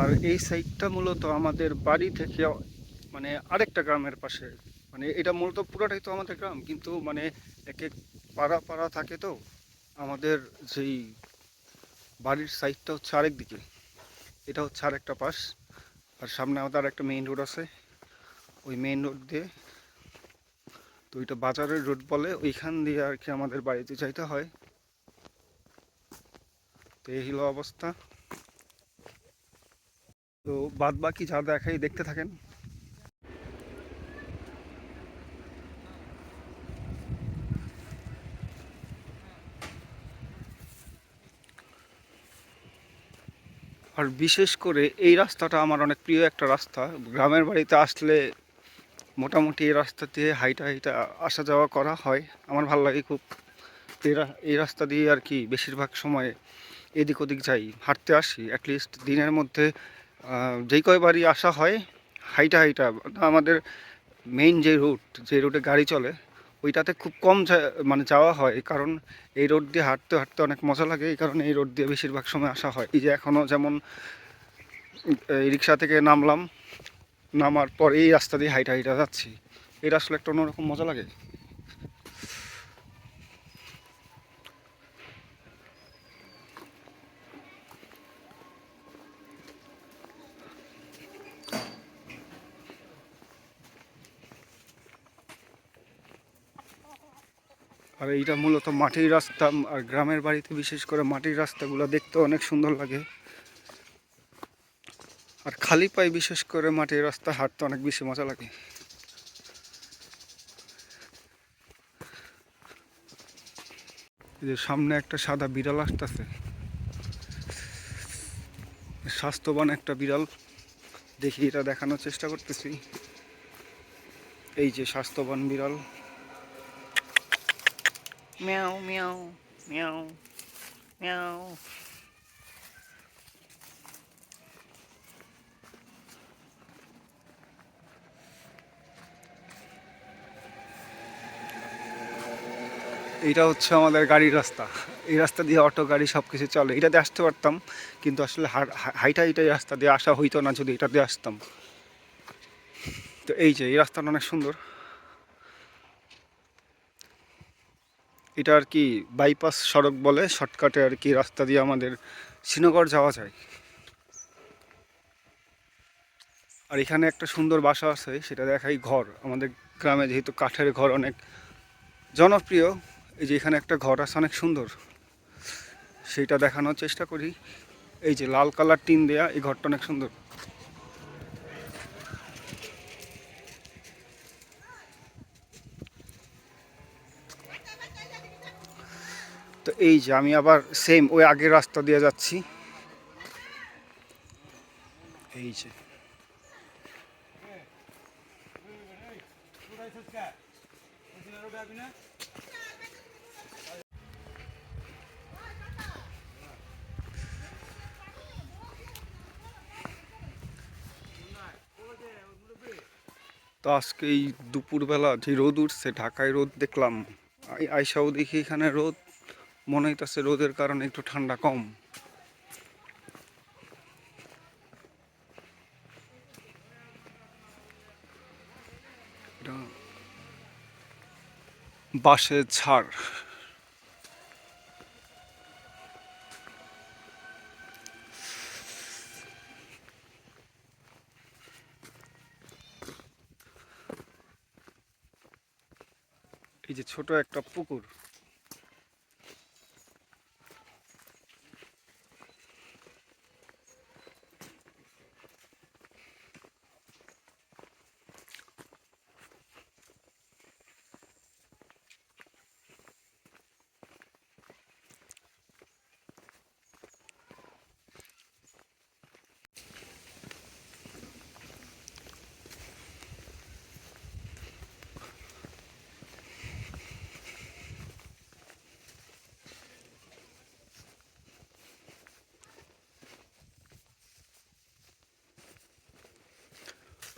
আর এই সাইডটা মূলত আমাদের বাড়ি থেকে মানে আরেকটা গ্রামের পাশে, মানে এটা মূলত পুরোটাই তো আমাদের গ্রাম, কিন্তু মানে এক এক পাড়া পাড়া থাকে তো। আমাদের যেই বাড়ির সাইডটা হচ্ছে আরেক দিকে, এটা হচ্ছে আরেকটা পাশ। আর সামনে আমাদের একটা মেইন রোড আছে, ওই মেইন রোড দিয়ে, তো ওইটা বাজারের রোড বলে, ওইখান দিয়ে আর কি আমাদের বাড়িতে যাইতে হয়। তো এই হলো অবস্থা। তো বাদ বাকি যা দেখাই দেখতে থাকেন। আর বিশেষ করে এই রাস্তাটা আমার অনেক প্রিয় একটা রাস্তা। গ্রামের বাড়িতে আসলে মোটামুটি এই রাস্তা দিয়ে হাইটা হাইটা আসা যাওয়া করা হয়, আমার ভালো লাগে খুব। এই রাস্তা দিয়ে আর কি বেশিরভাগ সময় এদিক ওদিক যাই, হাঁটতে আসি। অ্যাটলিস্ট দিনের মধ্যে যেই কয়বারই আসা হয় হাইটা হাইটা। আমাদের মেইন যে রুট, যে রুটে গাড়ি চলে, ওইটাতে খুব কম মানে যাওয়া হয়, কারণ এই রোড দিয়ে হাঁটতে হাঁটতে অনেক মজা লাগে। এই কারণে এই রোড দিয়ে বেশিরভাগ সময় আসা হয়। এই যে এখনও যেমন এই রিক্সা থেকে নামলাম, নামার পর এই রাস্তা দিয়ে হাইটা হাইটা যাচ্ছি, এটা আসলে একটা অন্যরকম মজা লাগে। আর এইটা মূলত মাটির রাস্তা, আর গ্রামের বাড়িতে বিশেষ করে মাটির রাস্তাগুলো দেখতে অনেক সুন্দর লাগে। আর খালি পায়ে বিশেষ করে মাটির রাস্তা হাঁটতে অনেক বেশি মজা লাগে। এই যে সামনে একটা সাদা বিড়াল আসতেছে, স্বাস্থ্যবান একটা বিড়াল। দেখি, এটা দেখানোর চেষ্টা করতেছি। এই যে স্বাস্থ্যবান বিড়াল, মিয়াও মিয়াও মিয়াও মিয়াও। এইটা হচ্ছে আমাদের গাড়ির রাস্তা। এই রাস্তা দিয়ে অটো গাড়ি সব কিছু চলে, এটাতে আসতে পারতাম, কিন্তু আসলে হাইটা হাইটাই রাস্তা দিয়ে আসা হইতো না যদি এটা দিয়ে আসতাম। তো এই যে এই রাস্তাটা অনেক সুন্দর। এটা আর কি বাইপাস সড়ক বলে, শর্টকাটে আর কি রাস্তা দিয়ে আমাদের শ্রীনগর যাওয়া যায়। আর এখানে একটা সুন্দর বাসা আছে, সেটা দেখাই। ঘর আমাদের গ্রামে যেহেতু কাঠের ঘর অনেক জনপ্রিয়, এই যে এখানে একটা ঘর আছে অনেক সুন্দর, সেইটা দেখানোর চেষ্টা করি। এই যে লাল কালার টিন দেয়া, এই ঘরটা অনেক সুন্দর। তো এই যে আমি আবার সেম ওই আগের রাস্তা দিয়ে যাচ্ছি। এই যে তো আজকে এই দুপুরবেলা যে রোদ উঠছে, ঢাকায় রোদ দেখলাম, আইসাও দেখি এখানে রোদ। মনে হইতেছে রোদের কারণে একটু ঠান্ডা কম। এটা বাঁশের ঝাড়। এই যে ছোট একটা পুকুর।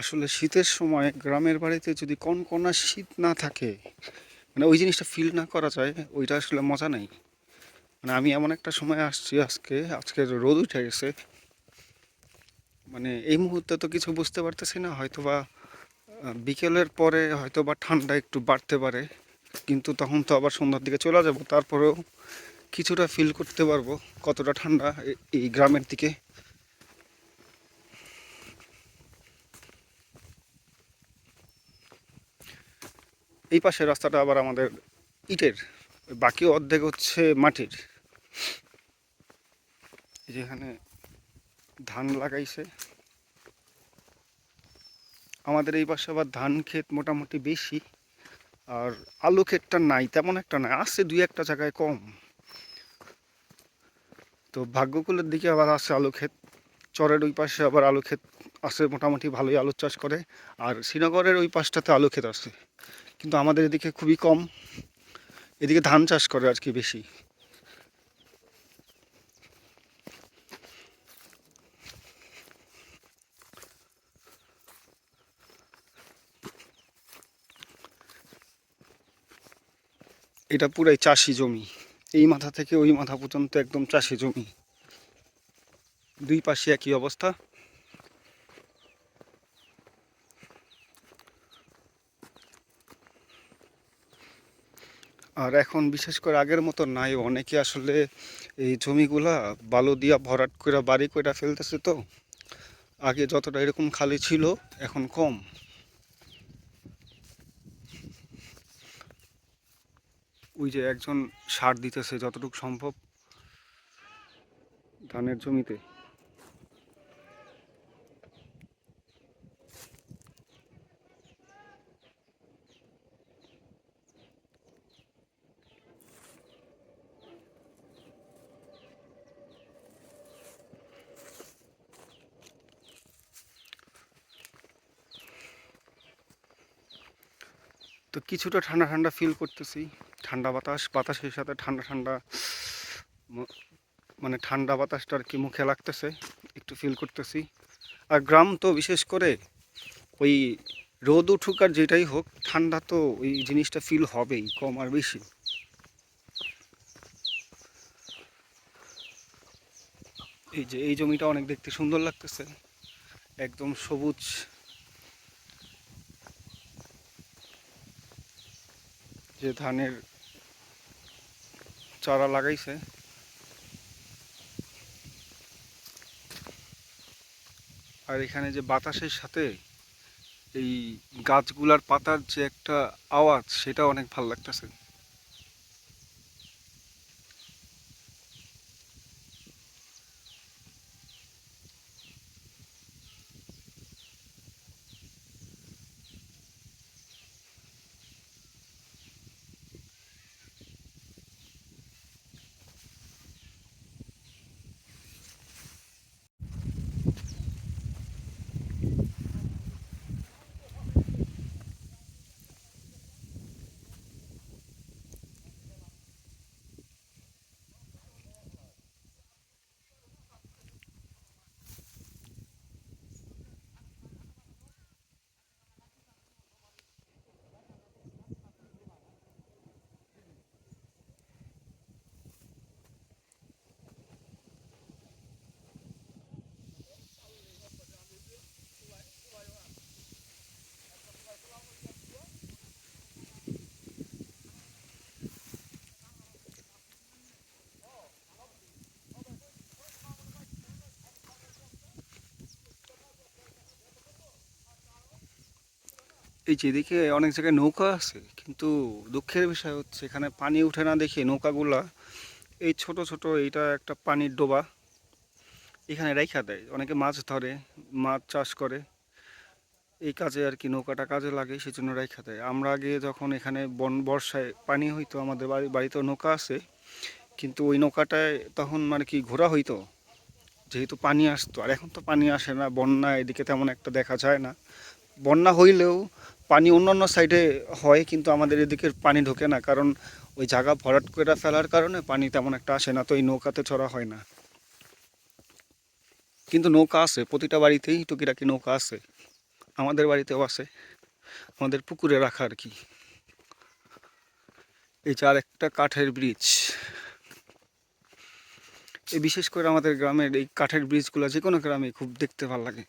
আসলে শীতের সময় গ্রামের বাড়িতে যদি কনকনা শীত না থাকে, মানে ওই জিনিসটা ফিল না করা যায়, ওইটা আসলে মজা নাই। মানে আমি এমন একটা সময় আসছি, আজকে আজকে রোদ উঠে গেছে, মানে এই মুহূর্তে তো কিছু বুঝতে পারতেছি না, হয়তোবা বিকেলের পরে হয়তোবা ঠান্ডা একটু বাড়তে পারে, কিন্তু তখন তো আবার সন্ধ্যার দিকে চলে যাব, তারপরেও কিছুটা ফিল করতে পারবো কতটা ঠান্ডা এই গ্রামের দিকে। এই পাশের রাস্তাটা আবার আমাদের ইটের, বাকি অর্ধেক হচ্ছে মাটির। যেখানে ধান লাগাইছে আমাদের এই পাশে, আবার ধান ক্ষেত মোটামুটি বেশি, আর আলু ক্ষেতটা নাই, তেমন একটা নাই, আছে দুই একটা জায়গায় কম। তো ভাগ্যকুলের দিকে আবার আছে আলু ক্ষেত, চরের ওই পাশে আবার আলু ক্ষেত আছে, মোটামুটি ভালোই আলু চাষ করে। আর শ্রীনগরের ওই পাশটাতে আলু ক্ষেত আছে, কিন্তু আমাদের এদিকে খুবই কম, এদিকে ধান চাষ করে আর কি বেশি। এটা পুরাই চাষি জমি, এই মাথা থেকে ওই মাথা পর্যন্ত একদম চাষি জমি, দুই পাশে একই অবস্থা। আর এখন বিশেষ করে আগের মতো নাই, অনেকে আসলে এই জমিগুলা বালু দিয়া ভরাট করে বাড়ি করে ফেলতেছে। তো আগে যতটা এরকম খালি ছিল এখন কম। ওই যে একজন সার দিতেছে যতটুকু সম্ভব ধানের জমিতে। তো কিছুটা ঠান্ডা ঠান্ডা ফিল করতেছি, ঠান্ডা বাতাস, বাতাসের সাথে ঠান্ডা ঠান্ডা মানে ঠান্ডা বাতাসটা আর কি মুখে লাগতেছে, একটু ফিল করতেছি। আর গ্রাম তো বিশেষ করে ওই রোদ উঠুক আর যেটাই হোক, ঠান্ডা তো ওই জিনিসটা ফিল হবেই, কম আর বেশি। এই যে এই জমিটা অনেক দেখতে সুন্দর লাগতেছে, একদম সবুজ, যে ধানের চারা লাগাইছে। আর এখানে যে বাতাসের সাথে এই গাছগুলার পাতার যে একটা আওয়াজ, সেটা অনেক ভালো লাগতেছে। এই যে এদিকে অনেক জায়গায় নৌকা আছে, কিন্তু দুঃখের বিষয় হচ্ছে এখানে পানি উঠে না দেখে নৌকাগুলা এই ছোট ছোট, এইটা একটা পানির ডোবা, এখানে রাইখা দেয়। অনেকে মাছ ধরে, মাছ চাষ করে, এই কাজে আর কি নৌকাটা কাজে লাগে, সেই জন্য রাইখা দেয়। আমরা আগে যখন এখানে বর্ষায় পানি হইতো, আমাদের বাড়িতেও নৌকা আছে, কিন্তু ওই নৌকাটায় তখন মানে কি ঘোরা হইতো, যেহেতু পানি আসতো। আর এখন তো পানি আসে না, বন্যা এদিকে তেমন একটা দেখা যায় না। বন্যা হইলেও পানি অন্যান্য সাইডে হয়, কিন্তু আমাদের এদিকে পানি ঢোকে না, কারণ ওই জায়গা ভরাট করে ফেলার কারণে পানি তেমন একটা আসে না, তো এই নৌকাতে চড়া হয় না। কিন্তু নৌকা আছে প্রতিটা বাড়িতেই, টুকিটাকি নৌকা আছে, আমাদের বাড়িতেও আছে, আমাদের পুকুরে রাখা আর কি। এই যে আর একটা কাঠের ব্রিজ, এই বিশেষ করে আমাদের গ্রামের এই কাঠের ব্রিজগুলো যে কোনো গ্রামে খুব দেখতে ভালো লাগে।